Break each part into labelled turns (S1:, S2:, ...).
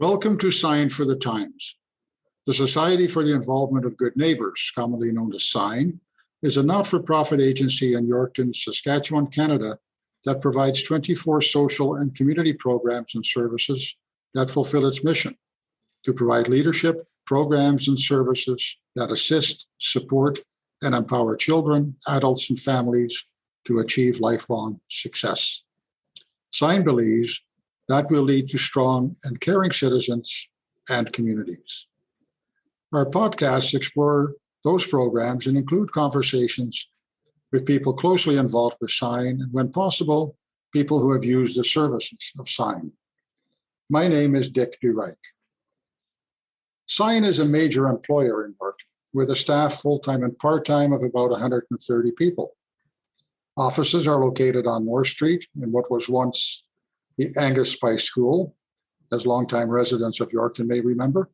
S1: Welcome to Sign for the Times. The Society for the Involvement of Good Neighbors, commonly known as SIGN, is a not-for-profit agency in Yorkton, Saskatchewan, Canada, that provides 24 social and community programs and services that fulfill its mission to provide leadership, programs, and services that assist, support, and empower children, adults, and families to achieve lifelong success. SIGN believes that will lead to strong and caring citizens and communities. Our podcasts explore those programs and include conversations with people closely involved with SIGN and, when possible, people who have used the services of SIGN. My name is Dick DeRyk. SIGN is a major employer in York with a staff full-time and part-time of about 130 people. Offices are located on North Street in what was once the Angus Spice School, as longtime residents of Yorkton may remember,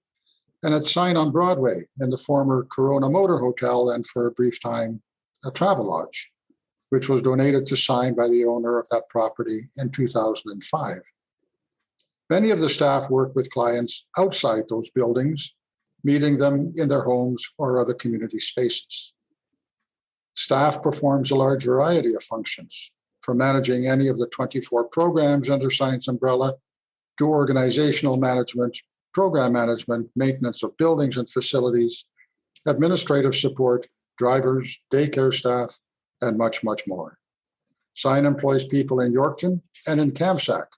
S1: and at SIGN on Broadway in the former Corona Motor Hotel and for a brief time, a Travelodge, which was donated to SIGN by the owner of that property in 2005. Many of the staff work with clients outside those buildings, meeting them in their homes or other community spaces. Staff performs a large variety of functions, from managing any of the 24 programs under SIGN's umbrella to organizational management, program management, maintenance of buildings and facilities, administrative support, drivers, daycare staff, and much, much more. SIGN employs people in Yorkton and in Kamsack,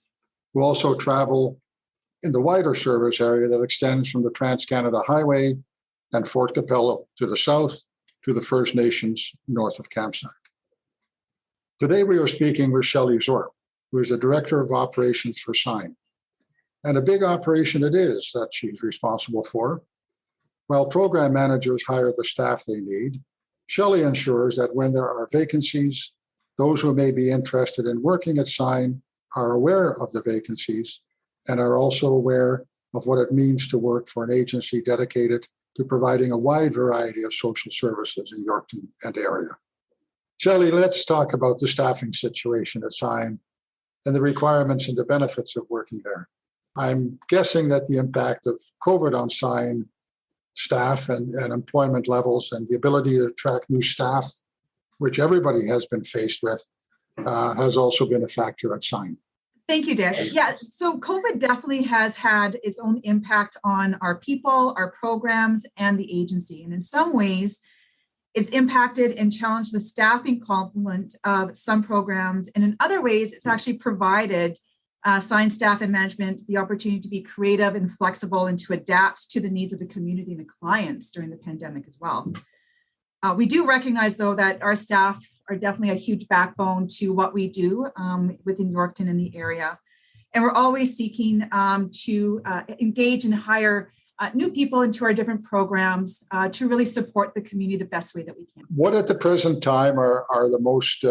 S1: who also travel in the wider service area that extends from the Trans-Canada Highway and Fort Capello to the south to the First Nations north of Kamsack. Today, we are speaking with Shelley Zorp, who is the Director of Operations for SIGN. And a big operation it is that she's responsible for. While program managers hire the staff they need, Shelley ensures that when there are vacancies, those who may be interested in working at SIGN are aware of the vacancies and are also aware of what it means to work for an agency dedicated to providing a wide variety of social services in Yorkton and area. Shelley, let's talk about the staffing situation at SIGN and the requirements and the benefits of working there. I'm guessing that the impact of COVID on SIGN staff and employment levels and the ability to attract new staff, which everybody has been faced with, has also been a factor at SIGN.
S2: Thank you, Dick. Yeah, so COVID definitely has had its own impact on our people, our programs, and the agency. And in some ways, it's impacted and challenged the staffing complement of some programs. And in other ways, it's actually provided SIGN staff and management the opportunity to be creative and flexible and to adapt to the needs of the community and the clients during the pandemic as well. We do recognize, though, that our staff are definitely a huge backbone to what we do within Yorkton and the area. And we're always seeking to engage and hire new people into our different programs to really support the community the best way that we can.
S1: What at the present time are the most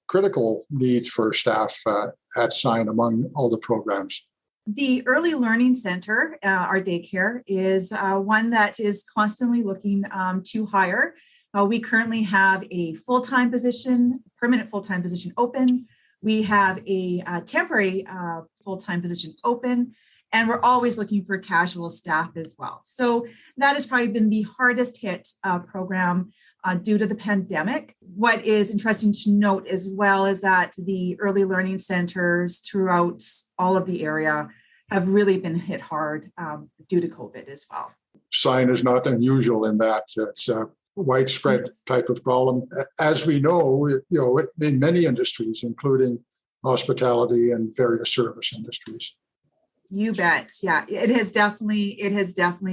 S1: critical needs for staff at SIGN among all the programs?
S2: The Early Learning Center, our daycare, is one that is constantly looking to hire. We currently have a full-time position, permanent full-time position open. We have a temporary full-time position open. And we're always looking for casual staff as well. So that has probably been the hardest hit program due to the pandemic. What is interesting to note as well is that the early learning centers throughout all of the area have really been hit hard due to COVID as well.
S1: SIGN is not unusual in that it's a widespread type of problem. As we know, in many industries, including hospitality and various service industries.
S2: You bet. Yeah, it has definitely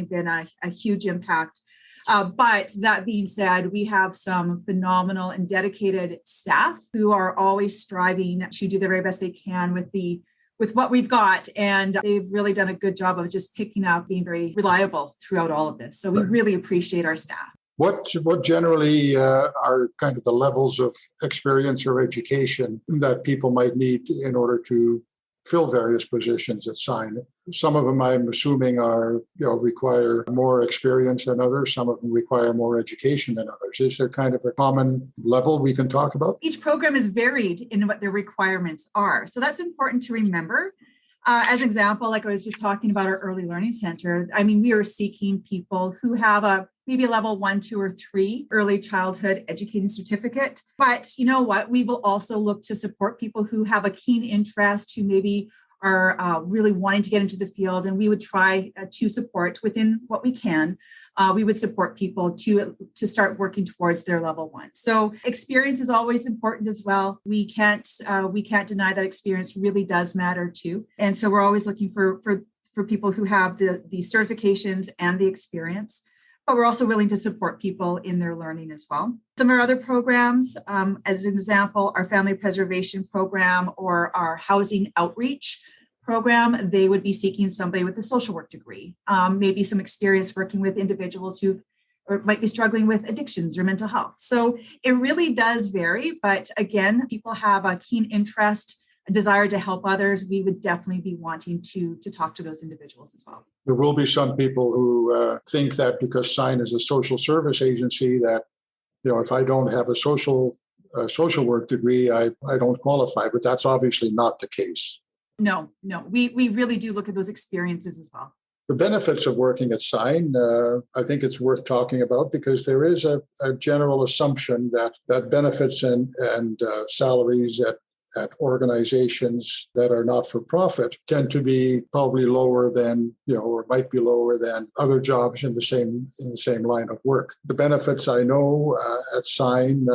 S2: been a huge impact. But that being said, we have some phenomenal and dedicated staff who are always striving to do the very best they can with what we've got. And they've really done a good job of just picking up, being very reliable throughout all of this. So we really appreciate our staff.
S1: What generally are kind of the levels of experience or education that people might need in order to fill various positions at SIGN? Some of them, I'm assuming, require more experience than others. Some of them require more education than others. Is there kind of a common level we can talk about?
S2: Each program is varied in what their requirements are. So that's important to remember. As an example, like I was just talking about our early learning center, I mean, we are seeking people who have maybe a level 1, 2, or 3 early childhood educating certificate. But you know what? We will also look to support people who have a keen interest, who maybe are really wanting to get into the field, and we would try to support within what we can. We would support people to start working towards their level 1. So experience is always important as well. We can't deny that experience really does matter too. And so we're always looking for people who have the certifications and the experience. But we're also willing to support people in their learning as well. Some of our other programs, as an example, our family preservation program or our housing outreach program, they would be seeking somebody with a social work degree, maybe some experience working with individuals who might be struggling with addictions or mental health. So it really does vary. But again, people have a keen interest, a desire to help others. We would definitely be wanting to talk to those individuals as well.
S1: There will be some people who think that because SIGN is a social service agency that, if I don't have a social work degree, I don't qualify, but that's obviously not the case.
S2: No, we really do look at those experiences as well.
S1: The benefits of working at SIGN, I think it's worth talking about because there is a general assumption that benefits and salaries at organizations that are not for profit tend to be probably lower than, or might be lower than other jobs in the same line of work. The benefits I know at SIGN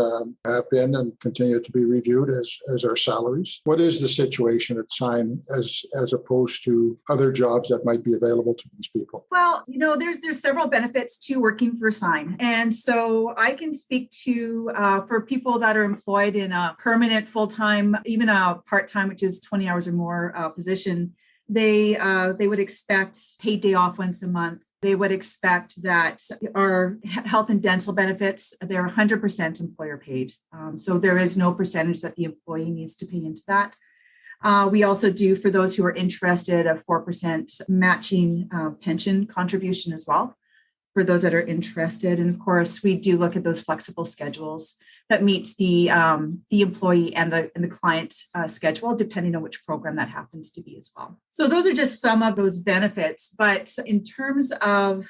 S1: have been and continue to be reviewed as our salaries. What is the situation at SIGN as opposed to other jobs that might be available to these people?
S2: Well, there's several benefits to working for SIGN. And so I can speak to for people that are employed in a permanent full-time, even a part-time, which is 20 hours or more position, they would expect paid day off once a month. They would expect that our health and dental benefits, they're 100% employer paid. So there is no percentage that the employee needs to pay into that. We also do, for those who are interested, a 4% matching pension contribution as well, for those that are interested. And of course, we do look at those flexible schedules that meet the employee and the client's schedule, depending on which program that happens to be as well. So those are just some of those benefits. But in terms of,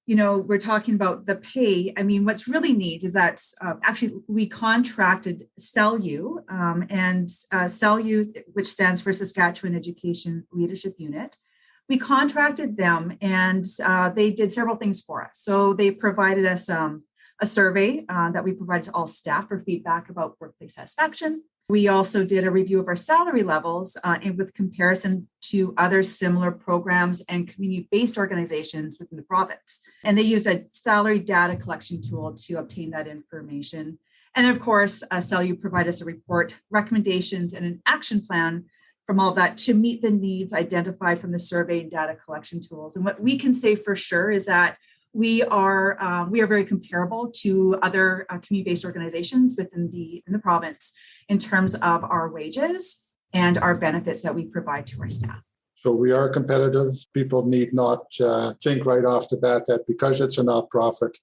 S2: we're talking about the pay. I mean, what's really neat is that actually we contracted CELU, and CELU, which stands for Saskatchewan Education Leadership Unit. We contracted them, and they did several things for us. So they provided us a survey that we provided to all staff for feedback about workplace satisfaction. We also did a review of our salary levels and with comparison to other similar programs and community-based organizations within the province. And they used a salary data collection tool to obtain that information. And of course, CELU provided us a report, recommendations, and an action plan from all of that to meet the needs identified from the survey and data collection tools. And what we can say for sure is that we are very comparable to other community-based organizations within the province in terms of our wages and our benefits that we provide to our staff.
S1: So we are competitive. People need not think right off the bat that because it's a not-profit,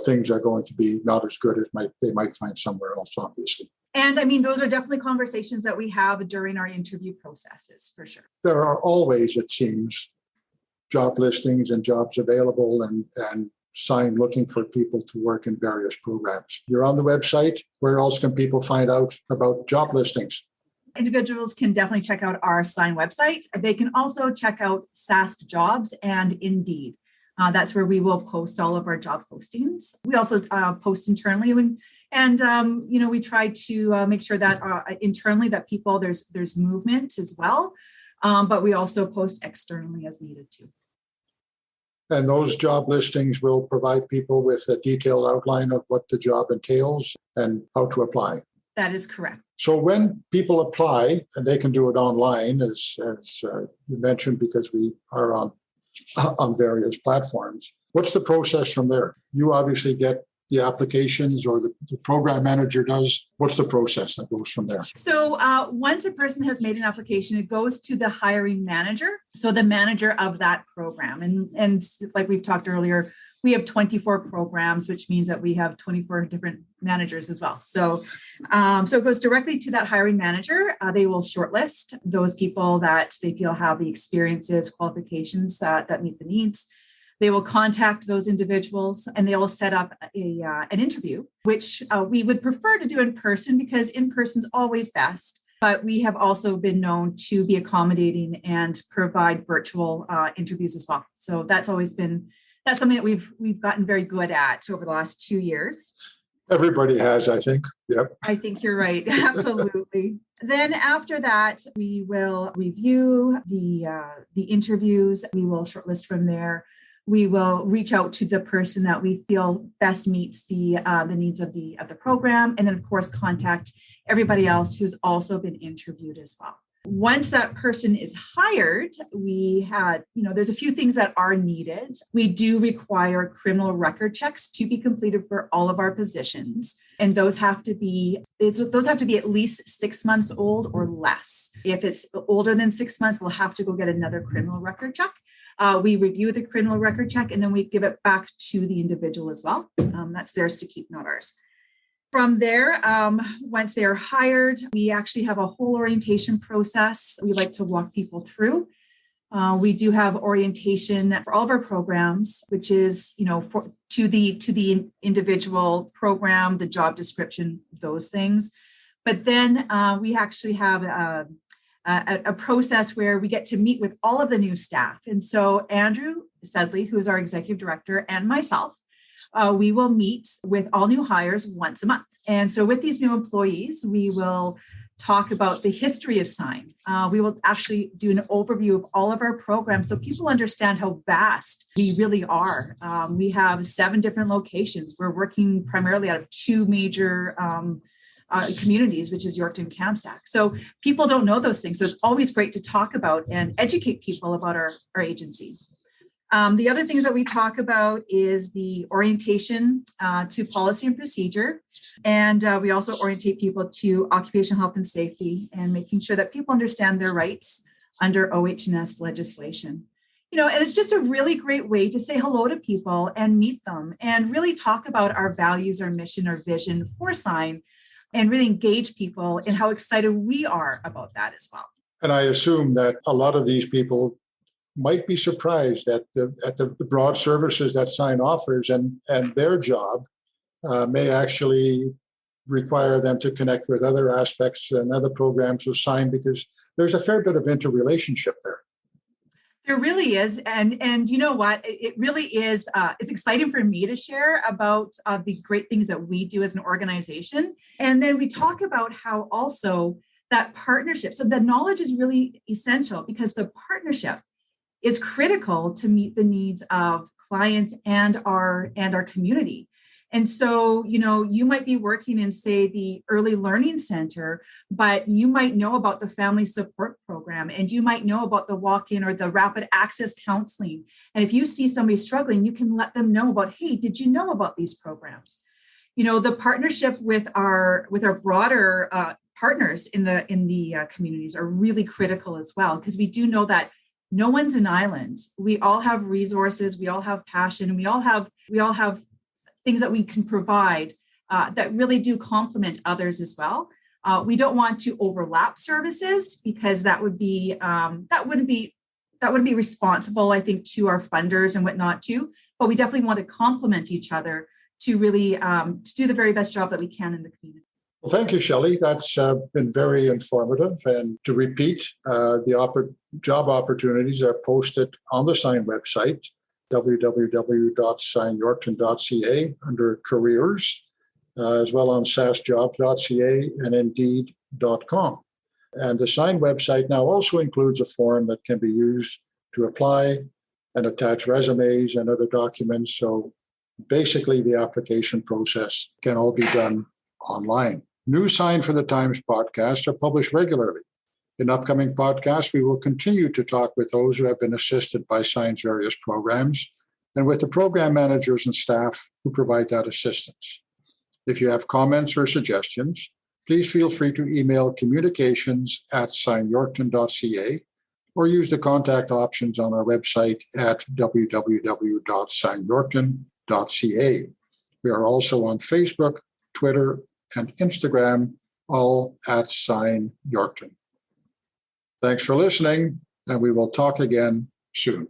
S1: things are going to be not as good as they might find somewhere else, obviously.
S2: And I mean, those are definitely conversations that we have during our interview processes, for sure.
S1: There are always, it seems, job listings and jobs available and SIGN looking for people to work in various programs. You're on the website. Where else can people find out about job listings?
S2: Individuals can definitely check out our SIGN website. They can also check out Sask Jobs and Indeed. That's where we will post all of our job postings. We also post internally, and we try to make sure that internally that people there's movement as well. But we also post externally as needed too.
S1: And those job listings will provide people with a detailed outline of what the job entails and how to apply.
S2: That is correct.
S1: So when people apply, and they can do it online, as you mentioned, because we are on various platforms, what's the process from there? You obviously get the applications or the program manager does? What's the process that goes from there?
S2: So once a person has made an application, it goes to the hiring manager. So the manager of that program. And like we've talked earlier, we have 24 programs, which means that we have 24 different managers as well. So it goes directly to that hiring manager. They will shortlist those people that they feel have the experiences, qualifications that meet the needs. They will contact those individuals and they will set up an interview, which we would prefer to do in person because in person is always best. But we have also been known to be accommodating and provide virtual interviews as well. So that's something that we've gotten very good at over the last 2 years.
S1: Everybody has, I think. Yep.
S2: I think you're right. Absolutely. Then after that, we will review the interviews. We will shortlist from there. We will reach out to the person that we feel best meets the needs of the program, and then of course contact everybody else who's also been interviewed as well. Once that person is hired, there's a few things that are needed. We do require criminal record checks to be completed for all of our positions, and those have to be at least 6 months old or less. If it's older than 6 months, we'll have to go get another criminal record check. We review the criminal record check and then we give it back to the individual as well. That's theirs to keep, not ours. From there, once they are hired, we actually have a whole orientation process we like to walk people through. We do have orientation for all of our programs, which is, to the individual program, the job description, those things. But then we actually have a process where we get to meet with all of the new staff. And so Andrew Sedley, who is our executive director, and myself, we will meet with all new hires once a month. And so with these new employees, we will talk about the history of Sign. We will actually do an overview of all of our programs so people understand how vast we really are. We have 7 different locations. We're working primarily out of 2 major communities, which is Yorkton, Kamsack. So people don't know those things. So it's always great to talk about and educate people about our agency. The other things that we talk about is the orientation to policy and procedure. And we also orientate people to occupational health and safety and making sure that people understand their rights under OH&S legislation. And it's just a really great way to say hello to people and meet them and really talk about our values, our mission, our vision for Sign, and really engage people in how excited we are about that as well.
S1: And I assume that a lot of these people might be surprised at the broad services that Sign offers, and their job may actually require them to connect with other aspects and other programs of Sign, because there's a fair bit of interrelationship there.
S2: There really is. And you know what? It really is. It's exciting for me to share about the great things that we do as an organization. And then we talk about how also that partnership. So the knowledge is really essential because the partnership is critical to meet the needs of clients and our community. And so, you might be working in, say, the early learning center, but you might know about the family support program, and you might know about the walk-in or the rapid access counseling. And if you see somebody struggling, you can let them know about, hey, did you know about these programs? The partnership with our broader partners in the communities are really critical as well, because we do know that no one's an island. We all have resources, we all have passion, we all have things that we can provide that really do complement others as well. We don't want to overlap services because that wouldn't be responsible, I think, to our funders and whatnot too. But we definitely want to complement each other to really to do the very best job that we can in the community.
S1: Well, thank you, Shelley. That's been very informative. And to repeat, the job opportunities are posted on the Sign website, www.signyorkton.ca under careers, as well on sasjobs.ca and indeed.com. And the Sign website now also includes a form that can be used to apply and attach resumes and other documents. So basically, the application process can all be done online. New Sign for the Times podcasts are published regularly. In upcoming podcasts, we will continue to talk with those who have been assisted by Sign's various programs and with the program managers and staff who provide that assistance. If you have comments or suggestions, please feel free to email communications@signyorkton.ca or use the contact options on our website at www.signyorkton.ca. We are also on Facebook, Twitter, and Instagram, all at Sign Yorkton. Thanks for listening, and we will talk again soon.